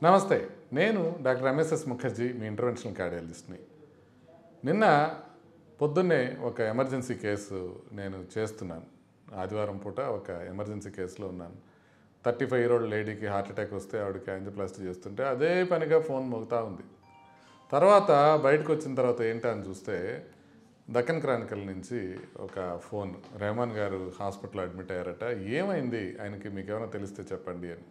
నమస్తే. నేను doctor MSS Mukherjee, మీ interventional కార్డియాలజిస్ట్ని. నిన్న పొద్దున్నే ఒక ఎమర్జెన్సీ కేసు నేను చేస్తున్నాను. ఆదివారం పూట ఒక ఎమర్జెన్సీ కేసులో ఉన్నాను. 35 year old లేడీకి హార్ట్ అటాక్ వస్తే ఆవిడకి యాంజియోప్లాస్టీ చేస్తుంటే అదే పనిగా ఫోన్ మోగుతూ ఉంది. తర్వాత బయటకు వచ్చిన తర్వాత ఏంటా అని చూస్తే దక్కన్ క్రానికల్ నుంచి ఒక ఫోన్, రెహమాన్ గారు హాస్పిటల్లో అడ్మిట్ అయ్యారట, ఏమైంది ఆయనకి, మీకు ఏమైనా తెలిస్తే చెప్పండి అని.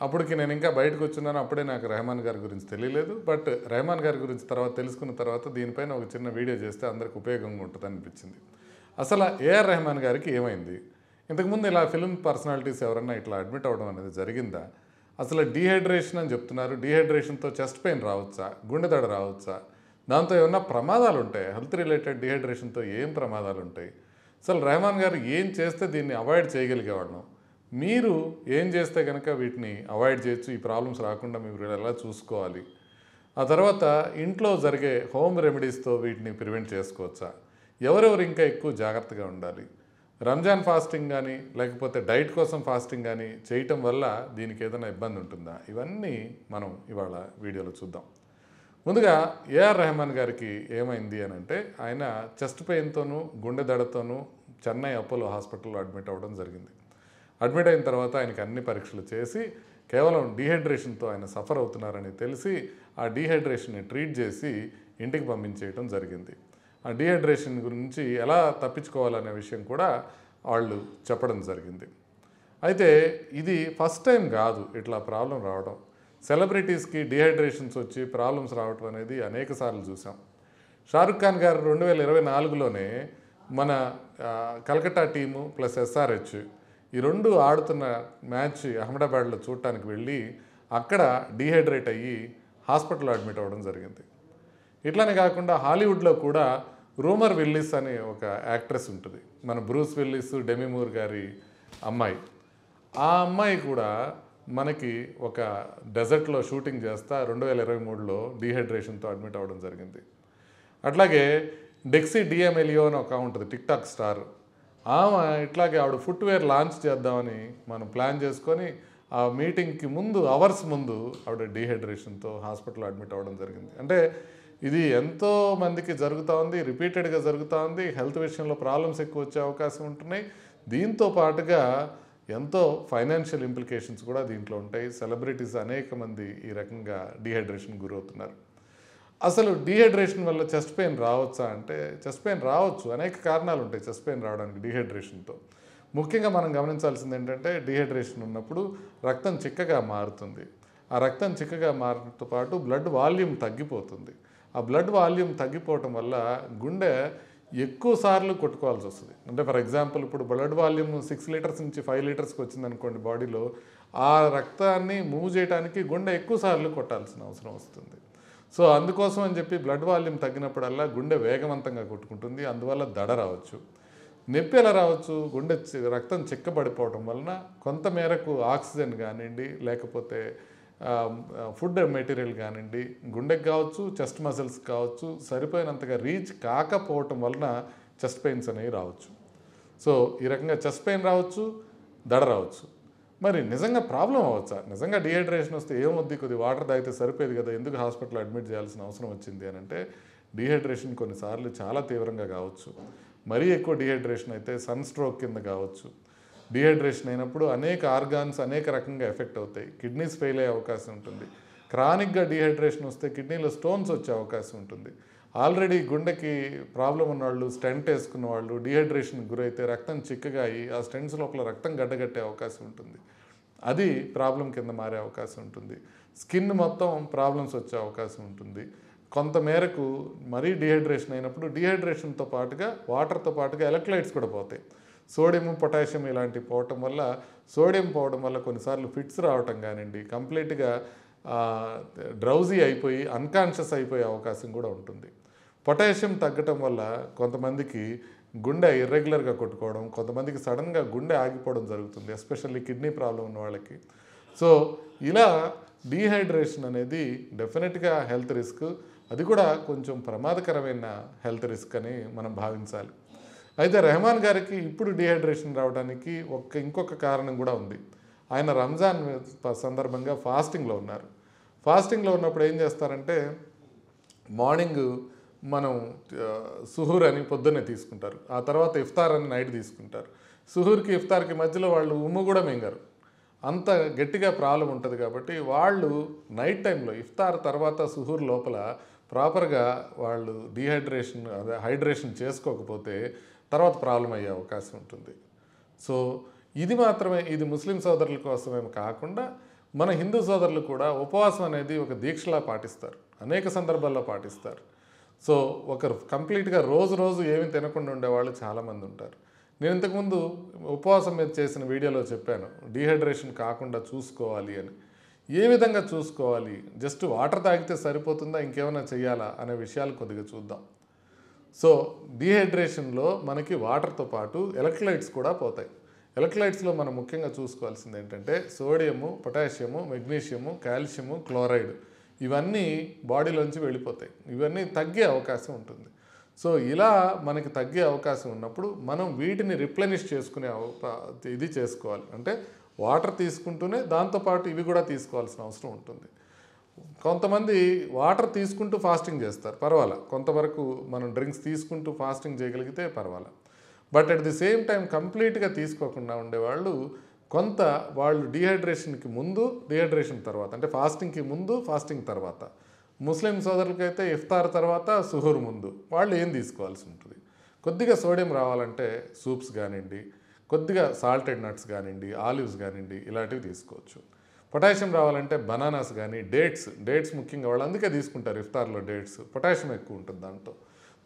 అప్పటికి నేను ఇంకా బయటకు వచ్చున్నాను. అప్పుడే నాకు రెహమాన్ గారి గురించి తెలియలేదు. బట్ రెహమాన్ గారి గురించి తర్వాత తెలుసుకున్న తర్వాత దీనిపైన ఒక చిన్న వీడియో చేస్తే అందరికి ఉపయోగంగా ఉంటుంది అనిపించింది. అసలు ఏఆర్ రెహమాన్ గారికి ఏమైంది? ఇంతకుముందు ఇలా ఫిల్మ్ పర్సనాలిటీస్ ఎవరన్నా ఇట్లా అడ్మిట్ అవ్వడం అనేది జరిగిందా? అసలు డీహైడ్రేషన్ అని చెప్తున్నారు. డీహైడ్రేషన్తో చెస్ట్ పెయిన్ రావచ్చా? గుండె దడ రావచ్చా? దాంతో ఏమన్నా ప్రమాదాలు ఉంటాయి? హెల్త్ రిలేటెడ్ డీహైడ్రేషన్తో ఏం ప్రమాదాలు ఉంటాయి? అసలు రెహమాన్ గారు ఏం చేస్తే దీన్ని అవాయిడ్ చేయగలిగేవాళ్ళం? మీరు ఏం చేస్తే కనుక వీటిని అవాయిడ్ చేయొచ్చు? ఈ ప్రాబ్లమ్స్ రాకుండా మీరు ఎలా చూసుకోవాలి? ఆ తర్వాత ఇంట్లో జరిగే హోమ్ రెమెడీస్తో వీటిని ప్రివెంట్ చేసుకోవచ్చా? ఎవరెవరు ఇంకా ఎక్కువ జాగ్రత్తగా ఉండాలి? రంజాన్ ఫాస్టింగ్ కానీ లేకపోతే డైట్ కోసం ఫాస్టింగ్ కానీ చేయటం వల్ల దీనికి ఏదైనా ఇబ్బంది ఉంటుందా? ఇవన్నీ మనం ఇవాళ వీడియోలో చూద్దాం. ముందుగా ఏఆర్ రెహమాన్ గారికి ఏమైంది అని అంటే, ఆయన చెస్ట్ పెయిన్తోనూ గుండె దడతోనూ చెన్నై అపోలో హాస్పిటల్లో అడ్మిట్ అవ్వడం జరిగింది. అడ్మిట్ అయిన తర్వాత ఆయనకి అన్ని పరీక్షలు చేసి కేవలం డీహైడ్రేషన్తో ఆయన సఫర్ అవుతున్నారని తెలిసి ఆ డీహైడ్రేషన్ని ట్రీట్ చేసి ఇంటికి పంపించేయడం జరిగింది. ఆ డీహైడ్రేషన్ గురించి ఎలా తప్పించుకోవాలనే విషయం కూడా వాళ్ళు చెప్పడం జరిగింది. అయితే ఇది ఫస్ట్ టైం కాదు ఇట్లా ప్రాబ్లం రావడం. సెలబ్రిటీస్కి డీహైడ్రేషన్స్ వచ్చి ప్రాబ్లమ్స్ రావడం అనేది అనేక సార్లు చూసాం. షారుఖ్ ఖాన్ గారు 2024లోనే మన కలకత్తా టీము ప్లస్ ఎస్ఆర్హెచ్ ఈ రెండు ఆడుతున్న మ్యాచ్ అహ్మదాబాద్లో చూడటానికి వెళ్ళి అక్కడ డీహైడ్రేట్ అయ్యి హాస్పిటల్లో అడ్మిట్ అవ్వడం జరిగింది. ఇట్లానే కాకుండా హాలీవుడ్లో కూడా రూమర్ విల్లిస్ అనే ఒక యాక్ట్రెస్ ఉంటుంది, మన బ్రూస్ విల్లిస్, డెమి మూర్ గారి అమ్మాయి. ఆ అమ్మాయి కూడా మనకి ఒక డెజర్ట్లో షూటింగ్ చేస్తా 2023లో డీహైడ్రేషన్తో అడ్మిట్ అవ్వడం జరిగింది. అట్లాగే డెక్సీ డిఎమ్ఎలియో అని ఒక ఉంటుంది, టిక్ టాక్ స్టార్. ఆమె ఇట్లాగే ఆవిడ ఫుట్వేర్ లాంచ్ చేద్దామని మనం ప్లాన్ చేసుకొని ఆ మీటింగ్కి ముందు అవర్స్ ముందు ఆవిడ డీహైడ్రేషన్తో హాస్పిటల్లో అడ్మిట్ అవ్వడం జరిగింది. అంటే ఇది ఎంతో మందికి జరుగుతూ ఉంది, రిపీటెడ్గా జరుగుతూ ఉంది. హెల్త్ విషయంలో ప్రాబ్లమ్స్ ఎక్కువ వచ్చే అవకాశం ఉంటున్నాయి. దీంతో పాటుగా ఎంతో ఫైనాన్షియల్ ఇంప్లికేషన్స్ కూడా దీంట్లో ఉంటాయి. సెలబ్రిటీస్ అనేక మంది ఈ రకంగా డీహైడ్రేషన్ గురవుతున్నారు. అసలు డీహైడ్రేషన్ వల్ల చెస్ట్ పెయిన్ రావచ్చా అంటే, చెస్ట్ పెయిన్ రావచ్చు. అనేక కారణాలు ఉంటాయి చెస్ట్ పెయిన్ రావడానికి డీహైడ్రేషన్తో. ముఖ్యంగా మనం గమనించాల్సింది ఏంటంటే, డీహైడ్రేషన్ ఉన్నప్పుడు రక్తం చిక్కగా మారుతుంది. ఆ రక్తం చిక్కగా మారడంతో పాటు బ్లడ్ వాల్యూమ్ తగ్గిపోతుంది. ఆ బ్లడ్ వాల్యూమ్ తగ్గిపోవటం వల్ల గుండె ఎక్కువ సార్లు కొట్టుకోవాల్సి వస్తుంది. అంటే ఫర్ ఎగ్జాంపుల్ ఇప్పుడు బ్లడ్ వాల్యూమ్ 6 liters నుంచి 5 liters వచ్చిందనుకోండి బాడీలో, ఆ రక్తాన్ని మూవ్ చేయడానికి గుండె ఎక్కువ సార్లు కొట్టాల్సిన అవసరం వస్తుంది. సో అందుకోసం అని చెప్పి బ్లడ్ వాల్యూమ్ తగ్గినప్పుడల్లా గుండె వేగవంతంగా కొట్టుకుంటుంది. అందువల్ల దడ రావచ్చు. నొప్పి ఎలా రావచ్చు? గుండె రక్తం చిక్కబడిపోవటం వలన కొంత మేరకు ఆక్సిజన్ కానివ్వండి, లేకపోతే ఫుడ్ మెటీరియల్ కానివ్వండి, గుండెకి కావచ్చు, చెస్ట్ మజిల్స్ కావచ్చు, సరిపోయినంతగా రీచ్ కాకపోవటం వలన చెస్ట్ పెయిన్స్ అనేవి రావచ్చు. సో ఈ రకంగా చెస్ట్ పెయిన్ రావచ్చు, దడ రావచ్చు. మరి నిజంగా ప్రాబ్లం అవ్వచ్చా? నిజంగా డీహైడ్రేషన్ వస్తే ఏమొద్ది, కొద్ది వాటర్ తాగితే సరిపోయేది కదా, ఎందుకు హాస్పిటల్లో అడ్మిట్ చేయాల్సిన అవసరం వచ్చింది అని అంటే, డీహైడ్రేషన్ కొన్నిసార్లు చాలా తీవ్రంగా కావచ్చు. మరీ ఎక్కువ డీహైడ్రేషన్ అయితే సన్ స్ట్రోక్ కింద కావచ్చు. డీహైడ్రేషన్ అయినప్పుడు అనేక ఆర్గాన్స్ అనేక రకంగా ఎఫెక్ట్ అవుతాయి. కిడ్నీస్ ఫెయిల్ అయ్యే అవకాశం ఉంటుంది. క్రానిక్గా డీహైడ్రేషన్ వస్తే కిడ్నీలో స్టోన్స్ వచ్చే అవకాశం ఉంటుంది. ఆల్రెడీ గుండెకి ప్రాబ్లం ఉన్నవాళ్ళు, స్టెంట్ వేసుకున్న వాళ్ళు డీహైడ్రేషన్కి గురైతే రక్తం చిక్కగా అయ్యి ఆ స్టెంట్స్ లోపల రక్తం గడ్డగట్టే అవకాశం ఉంటుంది. అది ప్రాబ్లం కింద మారే అవకాశం ఉంటుంది. స్కిన్ మొత్తం ప్రాబ్లమ్స్ వచ్చే అవకాశం ఉంటుంది. కొంత మేరకు మరీ డీహైడ్రేషన్ అయినప్పుడు డీహైడ్రేషన్తో పాటుగా వాటర్తో పాటుగా ఎలక్ట్రోలైట్స్ కూడా పోతాయి. సోడియం, పొటాషియం ఇలాంటివి పోవటం వల్ల, సోడియం పోవడం వల్ల కొన్నిసార్లు ఫిట్స్ రావటం కానివ్వండి, కంప్లీట్గా డ్రౌజీ అయిపోయి అన్కాన్షియస్ అయిపోయే అవకాశం కూడా ఉంటుంది. పొటాషియం తగ్గటం వల్ల కొంతమందికి గుండె ఇర్రెగ్యులర్గా కొట్టుకోవడం, కొంతమందికి సడన్గా గుండె ఆగిపోవడం జరుగుతుంది, ఎస్పెషల్లీ కిడ్నీ ప్రాబ్లం ఉన్న వాళ్ళకి. సో ఇలా డీహైడ్రేషన్ అనేది డెఫినెట్గా హెల్త్ రిస్క్. అది కూడా కొంచెం ప్రమాదకరమైన హెల్త్ రిస్క్ అని మనం భావించాలి. అయితే రెహమాన్ గారికి ఇప్పుడు డీహైడ్రేషన్ రావడానికి ఇంకొక కారణం కూడా ఉంది. ఆయన రంజాన్ సందర్భంగా ఫాస్టింగ్లో ఉన్నారు. ఫాస్టింగ్లో ఉన్నప్పుడు ఏం చేస్తారంటే మార్నింగ్ మనం సుహూర్ అని పొద్దున్నే తీసుకుంటారు, ఆ తర్వాత ఇఫ్తార్ అని నైట్ తీసుకుంటారు. సుహూర్కి ఇఫ్తార్కి మధ్యలో వాళ్ళు ఉమ్ము కూడా మింగరు, అంత గట్టిగా ప్రాబ్లం ఉంటుంది. కాబట్టి వాళ్ళు నైట్ టైంలో ఇఫ్తార్ తర్వాత సుహూర్ లోపల ప్రాపర్గా వాళ్ళు డీహైడ్రేషన్ అదే హైడ్రేషన్ చేసుకోకపోతే తర్వాత ప్రాబ్లం అయ్యే అవకాశం ఉంటుంది. సో ఇది మాత్రమే, ఇది ముస్లిం సోదరుల కోసమేమి కాకుండా మన హిందూ సోదరులు కూడా ఉపవాసం అనేది ఒక దీక్షలా పాటిస్తారు, అనేక సందర్భాల్లో పాటిస్తారు. సో ఒకరు కంప్లీట్గా రోజు ఏమీ తినకుండా ఉండేవాళ్ళు చాలామంది ఉంటారు. నేను ఇంతకుముందు ఉపవాసం మీద చేసిన వీడియోలో చెప్పాను డీహైడ్రేషన్ కాకుండా చూసుకోవాలి అని. ఏ విధంగా చూసుకోవాలి, జస్ట్ వాటర్ తాగితే సరిపోతుందా, ఇంకేమైనా చేయాలా అనే విషయాలు కొద్దిగా చూద్దాం. సో డీహైడ్రేషన్లో మనకి వాటర్తో పాటు ఎలక్ట్రోలైట్స్ కూడా పోతాయి. ఎలక్ట్రోలైట్స్లో మనం ముఖ్యంగా చూసుకోవాల్సింది ఏంటంటే sodium, potassium, magnesium, calcium, chloride ఇవన్నీ బాడీలోంచి వెళ్ళిపోతాయి, ఇవన్నీ తగ్గే అవకాశం ఉంటుంది. సో ఇలా మనకి తగ్గే అవకాశం ఉన్నప్పుడు మనం వీటిని రిప్లెనిష్ చేసుకునే ఇది చేసుకోవాలి. అంటే వాటర్ తీసుకుంటూనే దాంతోపాటు ఇవి కూడా తీసుకోవాల్సిన అవసరం ఉంటుంది. కొంతమంది వాటర్ తీసుకుంటూ ఫాస్టింగ్ చేస్తారు, పర్వాలా, కొంతవరకు మనం డ్రింక్స్ తీసుకుంటూ ఫాస్టింగ్ చేయగలిగితే పర్వాలా. But at the same time కంప్లీట్గా తీసుకోకుండా ఉండేవాళ్ళు కొంత వాళ్ళు డీహైడ్రేషన్కి ముందు, డీహైడ్రేషన్ తర్వాత, అంటే ఫాస్టింగ్కి ముందు, ఫాస్టింగ్ తర్వాత. ముస్లిం సోదరులకైతే ఇఫ్తార్ తర్వాత, సుహూర్ ముందు వాళ్ళు ఏం తీసుకోవాల్సి ఉంటుంది. కొద్దిగా సోడియం రావాలంటే సూప్స్ కానివ్వండి, కొద్దిగా సాల్టెడ్ నట్స్ కానివ్వండి, ఆలివ్స్ కానివ్వండి, ఇలాంటివి తీసుకోవచ్చు. పొటాషియం రావాలంటే బనానాస్ కానీ, డేట్స్ ముఖ్యంగా వాళ్ళు అందుకే తీసుకుంటారు ఇఫ్తార్లో డేట్స్, పొటాషియం ఎక్కువ ఉంటుంది దాంట్లో.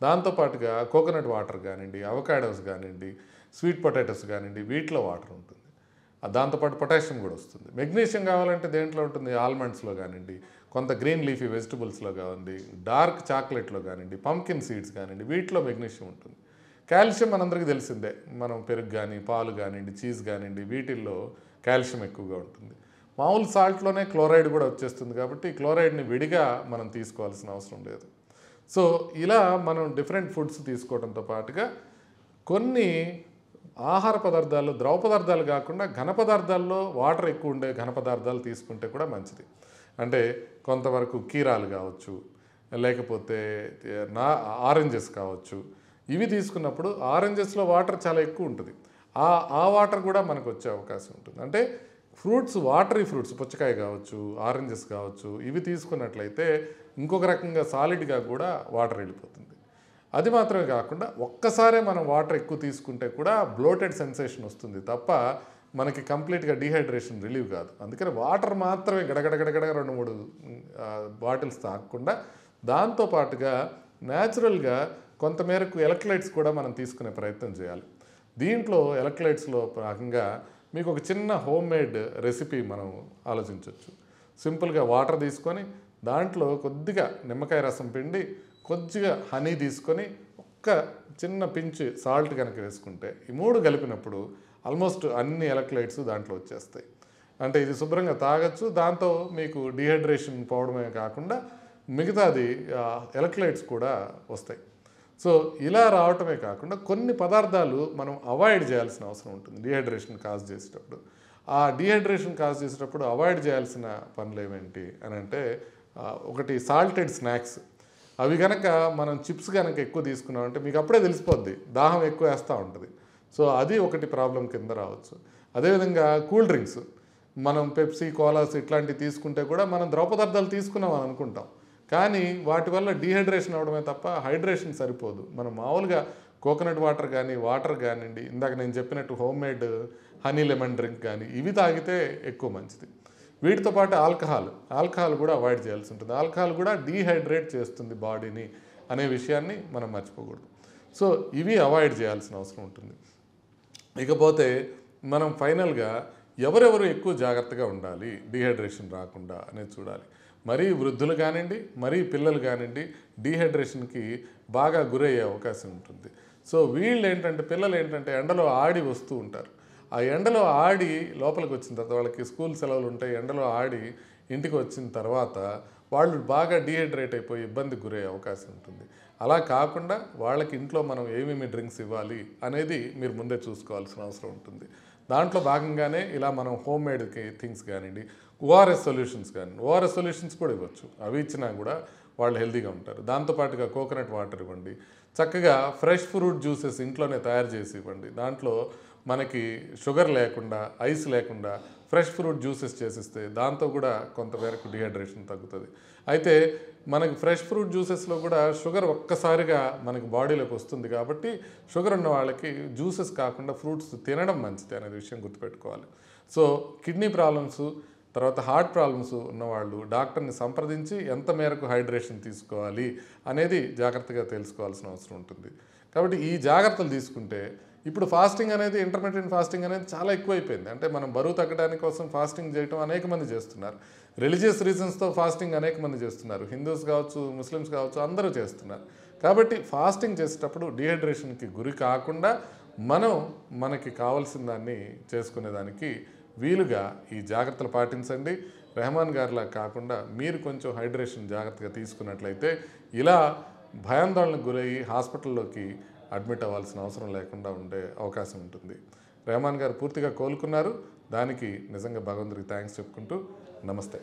దాంతోపాటుగా కోకోనట్ వాటర్ కానివ్వండి, అవకాడోస్ కానివ్వండి, స్వీట్ పొటాటోస్ కానివ్వండి, వీటిలో వాటర్ ఉంటుంది, దాంతోపాటు పొటాషియం కూడా వస్తుంది. మెగ్నీషియం కావాలంటే దేంట్లో ఉంటుంది, ఆల్మండ్స్లో కానివ్వండి, కొంత గ్రీన్ లీఫీ వెజిటబుల్స్లో కానివ్వండి, డార్క్ చాక్లెట్లో కానివ్వండి, పంకిన్ సీడ్స్ కానివ్వండి, వీటిలో మెగ్నీషియం ఉంటుంది. కాల్షియం మనందరికీ తెలిసిందే, మనం పెరుగు కానీ, పాలు కానివ్వండి, చీజ్ కానివ్వండి, వీటిల్లో కాల్షియం ఎక్కువగా ఉంటుంది. మామూలు సాల్ట్లోనే క్లోరైడ్ కూడా వచ్చేస్తుంది, కాబట్టి క్లోరైడ్ని విడిగా మనం తీసుకోవాల్సిన అవసరం లేదు. సో ఇలా మనం డిఫరెంట్ ఫుడ్స్ తీసుకోవడంతో పాటుగా కొన్ని ఆహార పదార్థాలు, ద్రవ పదార్థాలు కాకుండా ఘన పదార్థాల్లో వాటర్ ఎక్కువ ఉండే ఘన పదార్థాలు తీసుకుంటే కూడా మంచిది. అంటే కొంతవరకు కీరాలు కావచ్చు, లేకపోతే ఆరెంజెస్ కావచ్చు. ఇవి తీసుకున్నప్పుడు ఆరెంజెస్లో వాటర్ చాలా ఎక్కువ ఉంటుంది, ఆ వాటర్ కూడా మనకు వచ్చే అవకాశం ఉంటుంది. అంటే ఫ్రూట్స్, వాటరీ ఫ్రూట్స్, పుచ్చకాయ కావచ్చు, ఆరెంజెస్ కావచ్చు, ఇవి తీసుకున్నట్లయితే ఇంకొక రకంగా సాలిడ్గా కూడా వాటర్ వెళ్ళిపోతుంది. అది మాత్రమే కాకుండా ఒక్కసారే మనం వాటర్ ఎక్కువ తీసుకుంటే కూడా బ్లోటెడ్ సెన్సేషన్ వస్తుంది తప్ప మనకి కంప్లీట్గా డీహైడ్రేషన్ రిలీవ్ కాదు. అందుకని వాటర్ మాత్రమే గడగడగడగడ 2-3 బాటిల్స్ తాగకుండా దాంతోపాటుగా న్యాచురల్గా కొంతమేరకు ఎలక్ట్రోలైట్స్ కూడా మనం తీసుకునే ప్రయత్నం చేయాలి. దీంట్లో ఎలక్ట్రోలైట్స్లో భాగంగా మీకు ఒక చిన్న హోమ్ మేడ్ రెసిపీ మనం ఆలోచించవచ్చు. సింపుల్గా వాటర్ తీసుకొని దాంట్లో కొద్దిగా నిమ్మకాయ రసం పిండి, కొద్దిగా హనీ తీసుకొని ఒక్క చిన్న పించ్ సాల్ట్ కనుక వేసుకుంటే ఈ 3 కలిపినప్పుడు ఆల్మోస్ట్ అన్ని ఎలక్ట్రోలైట్స్ దాంట్లో వచ్చేస్తాయి. అంటే ఇది శుభ్రంగా తాగొచ్చు. దాంతో మీకు డీహైడ్రేషన్ పోవడమే కాకుండా మిగతాది ఎలక్ట్రోలైట్స్ కూడా వస్తాయి. సో ఇలా రావటమే కాకుండా కొన్ని పదార్థాలు మనం అవాయిడ్ చేయాల్సిన అవసరం ఉంటుంది డీహైడ్రేషన్ కాజ్ చేసేటప్పుడు. ఆ డీహైడ్రేషన్ కాజ్ చేసేటప్పుడు అవాయిడ్ చేయాల్సిన పనులు ఏమేంటి అని అంటే, ఒకటి సాల్టెడ్ స్నాక్స్. అవి కనుక మనం చిప్స్ కనుక ఎక్కువ తీసుకున్నామంటే మీకు అప్పుడే తెలిసిపోద్ది, దాహం ఎక్కువ వేస్తూ ఉంటుంది. సో అది ఒకటి ప్రాబ్లం కింద రావచ్చు. అదేవిధంగా కూల్ డ్రింక్స్, మనం పెప్సీ, కోలాస్ ఇట్లాంటివి తీసుకుంటే కూడా మనం ద్రవ పదార్థాలు తీసుకున్నాం అని అనుకుంటాం, కానీ వాటి వల్ల డీహైడ్రేషన్ అవడమే తప్ప హైడ్రేషన్ సరిపోదు. మనం మామూలుగా కోకోనట్ వాటర్ కానీ, వాటర్ కానివ్వండి, ఇందాక నేను చెప్పినట్టు home made honey lemon drink కానీ, ఇవి తాగితే ఎక్కువ మంచిది. వీటితో పాటు ఆల్కహాల్ కూడా అవాయిడ్ చేయాల్సి ఉంటుంది. ఆల్కహాల్ కూడా డీహైడ్రేట్ చేస్తుంది బాడీని అనే విషయాన్ని మనం మర్చిపోకూడదు. సో ఇవి అవాయిడ్ చేయాల్సిన అవసరం ఉంటుంది. ఇకపోతే మనం ఫైనల్గా ఎవరెవరు ఎక్కువ జాగ్రత్తగా ఉండాలి డీహైడ్రేషన్ రాకుండా అనేది చూడాలి. మరీ వృద్ధులు కానివ్వండి, మరీ పిల్లలు కానివ్వండి డీహైడ్రేషన్కి బాగా గురయ్యే అవకాశం ఉంటుంది. సో వీళ్ళు ఏంటంటే, పిల్లలు ఏంటంటే ఎండలో ఆడి వస్తూ ఉంటారు. ఆ ఎండలో ఆడి లోపలికి వచ్చిన తర్వాత, వాళ్ళకి స్కూల్ సెలవులు ఉంటాయి, ఎండలో ఆడి ఇంటికి వచ్చిన తర్వాత వాళ్ళు బాగా డీహైడ్రేట్ అయిపోయి ఇబ్బందికి గురయ్యే అవకాశం ఉంటుంది. అలా కాకుండా వాళ్ళకి ఇంట్లో మనం ఏమేమి డ్రింక్స్ ఇవ్వాలి అనేది మీరు ముందే చూసుకోవాల్సిన అవసరం ఉంటుంది. దాంట్లో భాగంగానే ఇలా మనం హోమ్ మేడ్ థింగ్స్ కానివ్వండి, ఓఆర్ఎస్ సొల్యూషన్స్ కానీ, ఓఆర్ఎస్ సొల్యూషన్స్ కూడా ఇవ్వచ్చు. అవి ఇచ్చినా కూడా వాళ్ళు హెల్తీగా ఉంటారు. దాంతోపాటుగా కోకోనట్ వాటర్ ఇవ్వండి. చక్కగా ఫ్రెష్ ఫ్రూట్ జ్యూసెస్ ఇంట్లోనే తయారు చేసి ఇవ్వండి. దాంట్లో మనకి షుగర్ లేకుండా, ఐస్ లేకుండా ఫ్రెష్ ఫ్రూట్ జ్యూసెస్ చేసిస్తే దాంతో కూడా కొంతవరకు డిహైడ్రేషన్ తగ్గుతుంది. అయితే మనకి ఫ్రెష్ ఫ్రూట్ జ్యూసెస్లో కూడా షుగర్ ఒక్కసారిగా మనకి బాడీలోకి వస్తుంది కాబట్టి షుగర్ ఉన్న వాళ్ళకి జ్యూసెస్ కాకుండా ఫ్రూట్స్ తినడం మంచిది అనే విషయం గుర్తుపెట్టుకోవాలి. సో కిడ్నీ ప్రాబ్లమ్స్, తర్వాత హార్ట్ ప్రాబ్లమ్స్ ఉన్నవాళ్ళు డాక్టర్ని సంప్రదించి ఎంత మేరకు హైడ్రేషన్ తీసుకోవాలి అనేది జాగ్రత్తగా తెలుసుకోవాల్సిన అవసరం ఉంటుంది. కాబట్టి ఈ జాగ్రత్తలు తీసుకుంటే ఇప్పుడు ఫాస్టింగ్ అనేది, ఇంటర్మిటెంట్ ఫాస్టింగ్ అనేది చాలా ఎక్కువైపోయింది. అంటే మనం బరువు తగ్గడానికి కోసం ఫాస్టింగ్ చేయడం అనేక మంది చేస్తున్నారు. రిలీజియస్ రీజన్స్తో ఫాస్టింగ్ అనేక మంది చేస్తున్నారు. హిందూస్ కావచ్చు, ముస్లిమ్స్ కావచ్చు, అందరూ చేస్తున్నారు. కాబట్టి ఫాస్టింగ్ చేసేటప్పుడు డిహైడ్రేషన్కి గురి కాకుండా మనకి కావాల్సిన దాన్ని చేసుకునేదానికి వీలుగా ఈ జాగ్రత్తలు పాటించండి. రెహమాన్ గారిలా కాకుండా మీరు కొంచెం హైడ్రేషన్ జాగ్రత్తగా తీసుకున్నట్లయితే ఇలా భయాందోళనకు గురయ్యి హాస్పిటల్లోకి అడ్మిట్ అవ్వాల్సిన అవసరం లేకుండా ఉండే అవకాశం ఉంటుంది. రెహమాన్ గారు పూర్తిగా కోలుకున్నారు. దానికి నిజంగా భగవంతుడికి థ్యాంక్స్ చెప్పుకుంటూ నమస్తే.